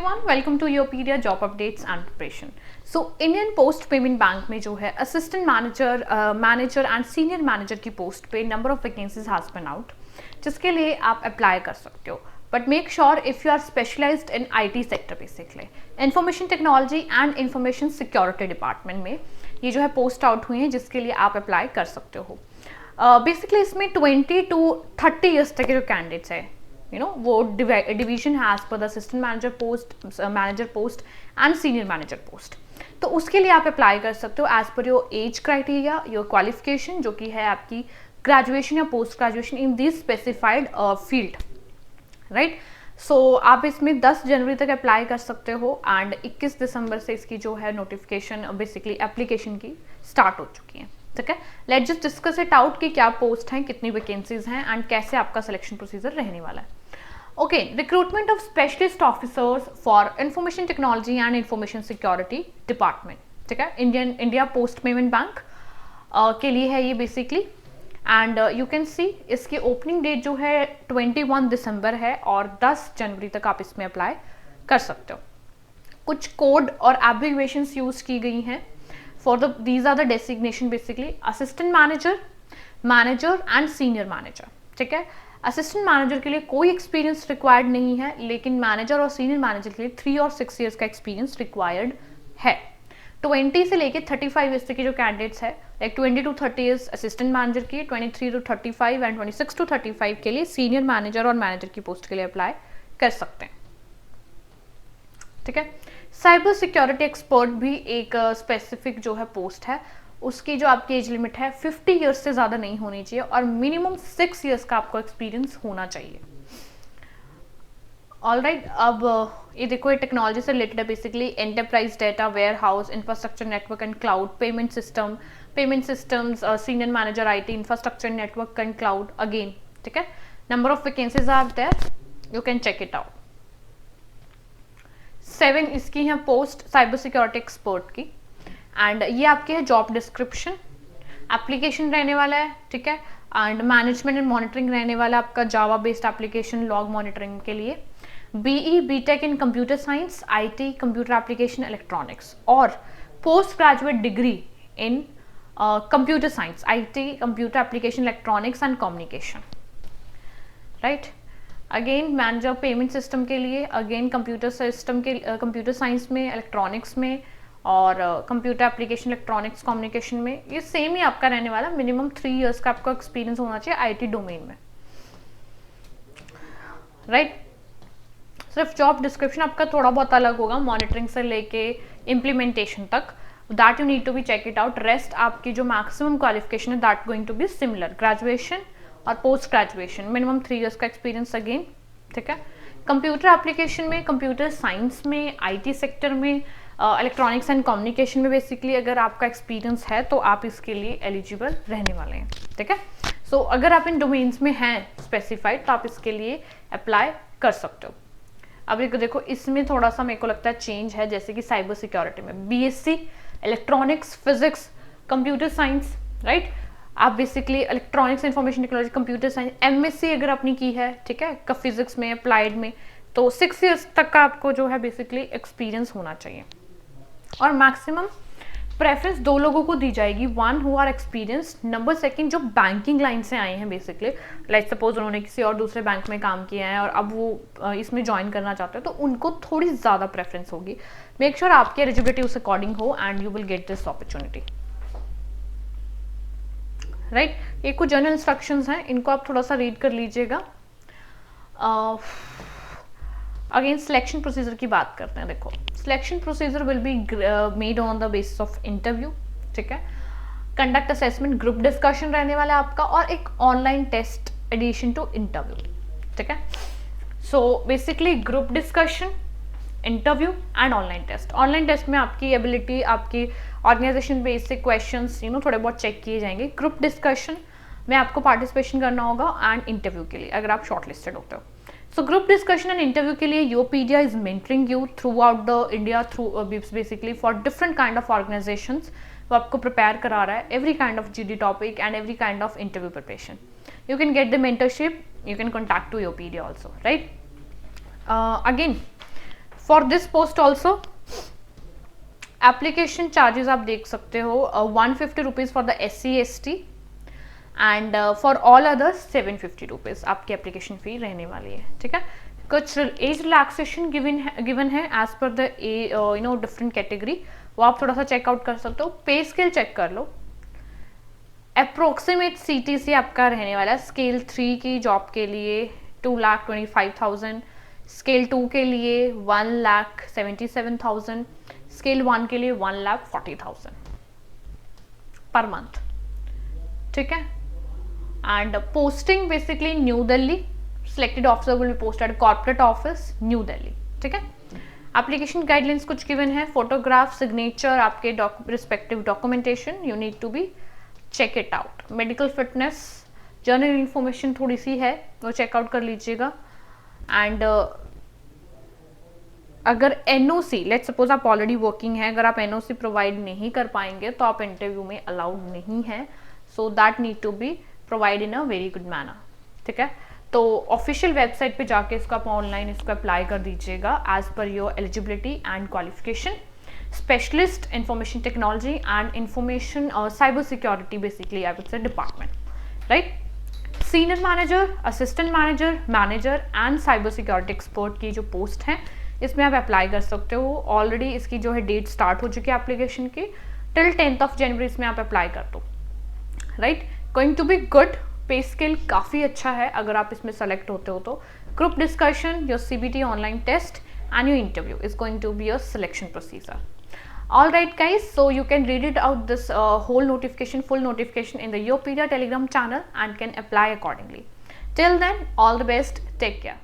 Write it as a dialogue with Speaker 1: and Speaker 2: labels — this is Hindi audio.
Speaker 1: Everyone, welcome to Yourpedia job updates and preparation. So Indian Post Payment Bank में जो है assistant manager and senior manager की पोस्ट पे number of vacancies has been out, जिसके लिए आप अप्लाई कर सकते हो। But make sure if you are specialized in IT sector, basically information technology and information security department में ये जो है पोस्ट आउट हुई है, जिसके लिए आप अप्लाई कर सकते हो। बेसिकली इसमें 20 to 30 ईयर्स तक के जो कैंडिडेट्स है, वो डिवीजन है as per the assistant manager post and senior manager post. तो उसके लिए आप अप्लाई कर सकते हो as per your age criteria, your qualification, जो कि है आपकी ग्रेजुएशन या post graduation in this specified field, right. So आप इसमें 10 जनवरी तक अप्लाई कर सकते हो एंड 21 दिसंबर से इसकी जो है नोटिफिकेशन, बेसिकली एप्लीकेशन की स्टार्ट हो चुकी है। ठीक है, let's just discuss it out कि क्या पोस्ट हैं, कितनी वैकेंसीज हैं एंड कैसे आपका सिलेक्शन प्रोसीजर रहने वाला है। Okay, recruitment of specialist officers for information technology and information security department. ठीक है, इंडिया पोस्ट पेमेंट बैंक के लिए है ये basically. And you can see इसकी ओपनिंग डेट जो है 21 दिसंबर है और 10 जनवरी तक आप इसमें अप्लाई कर सकते हो। कुछ कोड और एब्रिविएशंस यूज की गई हैं for these are the designation, basically assistant manager and senior manager। ठीक है, असिस्टेंट मैनेजर के लिए कोई एक्सपीरियंस रिक्वायर्ड नहीं है, लेकिन मैनेजर और सीनियर मैनेजर के लिए 3 और 6 ईयर्स का एक्सपीरियंस रिक्वायर्ड है। 20 से लेके 35 ईयर्स तक के जो कैंडिडेट्स है, like 20 to 30 years assistant manager की, 23 to 35 एंड 26 to 35 के लिए सीनियर मैनेजर और मैनेजर की पोस्ट के लिए अप्लाई कर सकते हैं। ठीक है, साइबर सिक्योरिटी एक्सपर्ट भी एक स्पेसिफिक जो है पोस्ट है, उसकी जो आपकी एज लिमिट है 50 ईयर्स से ज़्यादा नहीं होनी चाहिए और मिनिमम 6 ईयर्स का आपको एक्सपीरियंस होना चाहिए। ऑलराइट, अब ये देखो, ये टेक्नोलॉजी से रिलेटेड है, basically enterprise data warehouse, infrastructure network and cloud, payment systems, senior manager IT, infrastructure network and cloud again. ठीक है, number of vacancies are there, you can check it out. 7 इसकी है पोस्ट साइबर सिक्योरिटी एक्सपर्ट की एंड ये आपके है जॉब डिस्क्रिप्शन, एप्लीकेशन रहने वाला है। ठीक है, एंड मैनेजमेंट एंड मॉनिटरिंग रहने वाला है आपका Java based application log monitoring के लिए। BTech in computer science, IT, computer application electronics और post graduate degree in computer science, IT, computer application electronics and communication, right. Again manager payment system के लिए, अगेन कंप्यूटर साइंस में, इलेक्ट्रॉनिक्स में और कंप्यूटर एप्लीकेशन इलेक्ट्रॉनिक्स कम्युनिकेशन में। ये सेम ही आपका रहने वाला, मिनिमम 3 ईयर्स का आपका एक्सपीरियंस होना चाहिए आईटी डोमेन में, राइट। सिर्फ जॉब डिस्क्रिप्शन आपका थोड़ा बहुत अलग होगा, मॉनिटरिंग से लेके इम्प्लीमेंटेशन तक, that you need to be check it out. Rest आपकी जो मैक्सिमम क्वालिफिकेशन है that going to be similar, graduation और पोस्ट ग्रेजुएशन, मिनिमम 3 ईयर्स का एक्सपीरियंस अगेन। ठीक है, कंप्यूटर एप्लीकेशन में, कंप्यूटर साइंस में, आईटी सेक्टर में, इलेक्ट्रॉनिक्स एंड कम्युनिकेशन में बेसिकली अगर आपका एक्सपीरियंस है तो आप इसके लिए एलिजिबल रहने वाले हैं। ठीक है, सो अगर आप इन डोमेन्स में हैं स्पेसिफाइड तो आप इसके लिए अप्लाई कर सकते हो। अब देखो, इसमें थोड़ा सा मेरे को लगता है चेंज है, जैसे कि साइबर सिक्योरिटी में BSc electronics, physics, computer science, right. आप basically electronics, information technology, computer science, MSc अगर आपने की है, ठीक है, का फिजिक्स में, अप्लाइड में, तो 6 ईयर्स तक का आपको जो है बेसिकली एक्सपीरियंस होना चाहिए। और मैक्सिमम प्रेफरेंस 2 लोगों को दी जाएगी, 1 हु आर एक्सपीरियंस्ड, नंबर 2 जो बैंकिंग लाइन से आए हैं बेसिकली, लाइक सपोज उन्होंने किसी और दूसरे बैंक में काम किया है और अब वो इसमें ज्वाइन करना चाहते हैं, तो उनको थोड़ी ज़्यादा प्रेफरेंस होगी। मेक श्योर आपकी एलिजिबिलिटी उस अकॉर्डिंग हो and you will get this opportunity, right. ये कुछ जनरल इंस्ट्रक्शंस हैं, इनको आप थोड़ा सा रीड कर लीजिएगा। अगेन सिलेक्शन प्रोसीजर की बात करते हैं। देखो, selection procedure will be made on the basis of interview. ठीक है, कंडक्ट असेसमेंट, ग्रुप डिस्कशन रहने वाला है आपका और एक online test addition to interview. ठीक है, so basically group discussion, interview and online test. Online test में आपकी एबिलिटी, आपकी ऑर्गेनाइजेशन बेसिक क्वेश्चंस थोड़े बहुत चेक किए जाएंगे। ग्रुप डिस्कशन में आपको पार्टिसिपेशन करना होगा एंड इंटरव्यू के लिए अगर आप शॉर्ट लिस्टेड होते हो। So group discussion and interview के लिए Yourpedia is mentoring you throughout the India, through basically for different kind of organisations. वो आपको प्रिपेयर करा रहा है every kind of GD topic and every kind of interview preparation. You can get the mentorship, you can contact to Yourpedia also, right. Again for this post also application charges आप देख सकते हो 150 rupees for the SC/ST and for all others 750 rupees आपकी एप्लीकेशन फ़ी रहने वाली है, ठीक है। कुछ एज रिलैक्सेशन गिवन है as per the different category, वो आप थोड़ा सा चेकआउट कर सकते हो। पे स्केल चेक कर लो, अप्रोक्सीमेट CTC आपका रहने वाला है स्केल 3 की जॉब के लिए 2,25,000, स्केल 2 के लिए 1,77,000, स्केल 1 के लिए 1,40,000 पर मंथ, ठीक है। And posting basically New Delhi, selected officer will be posted corporate office New Delhi, ठीक है। एप्लीकेशन गाइडलाइंस कुछ गिवन है, फोटोग्राफ, सिग्नेचर, आपके respective documentation, you need to be check it out. Medical fitness, general information थोड़ी सी है, वो चेकआउट कर लीजिएगा। एंड अगर NOC, लेट्स सपोज आप ऑलरेडी वर्किंग है, अगर आप NOC प्रोवाइड नहीं कर पाएंगे तो आप इंटरव्यू में अलाउड नहीं है, so that need to be provide in a very good manner, ठीक है। तो ऑफिशियल वेबसाइट पे जाके इसको आप ऑनलाइन इसको अप्लाई कर दीजिएगा as per your eligibility and qualification. Specialist information technology and information और cyber security basically I would say department, right. Senior manager, assistant manager, manager and cyber security expert की जो पोस्ट हैं इसमें आप अप्लाई कर सकते हो। ऑलरेडी इसकी जो है डेट स्टार्ट हो चुकी है एप्लीकेशन की, टिल 10th जनवरी इसमें आप अप्लाई कर दो, right. Going to be good, pay scale काफ़ी अच्छा है अगर आप इसमें सेलेक्ट होते हो तो। Group discussion, your CBT online test and your interview is going to be your selection procedure. All right guys, so you can read it out this whole notification, full notification in the Yopedia Telegram channel and can apply accordingly. Till then, all the best, take care.